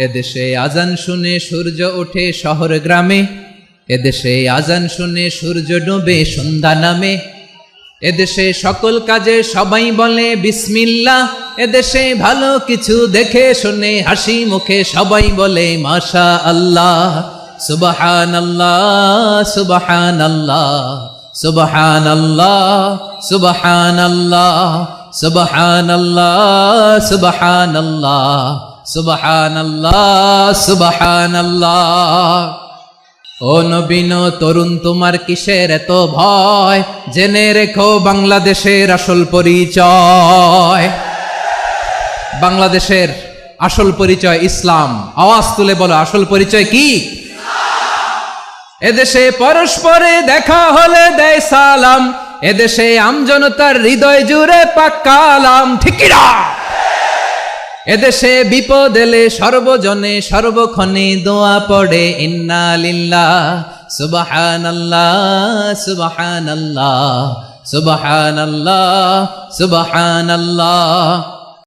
এদেশে আজান শুনে সূর্য ওঠে শহর গ্রামে, এদেশে আজান শুনে সূর্য ডুবে সন্ধ্যা নামে। এদেশে সকল কাজে সবাই বলে বিসমিল্লাহ, এদেশে ভালো কিছু দেখে শুনে হাসি মুখে সবাই বলে মাশা আল্লাহ। সুবহানাল্লাহ সুবহানাল্লাহ সুবহানাল্লাহ সুবহানাল্লাহ সুবহানাল্লাহ সুবহানাল্লাহ সুবহানাল্লাহ সুবহানাল্লাহ। ও নবীন তরুণ তোমার কিসের এত ভয়, জেনে রেখো বাংলাদেশের আসল পরিচয়। বাংলাদেশের আসল পরিচয় ইসলাম। আওয়াজ তুলে বলো, আসল পরিচয় কি? এদেশে পরস্পরে দেখা হলে দেয় সালাম, এদেশে আমজনতার হৃদয় জুড়ে পাক্কা আলাম। ঠিক কি না? এদেশে বিপদ এলে সর্বজনে সর্বক্ষণে দোয়া পড়ে ইন্না লিল্লাহ সুবহানাল্লাহ সুবহানাল্লাহ সুবহানাল্লাহ সুবহানাল্লাহ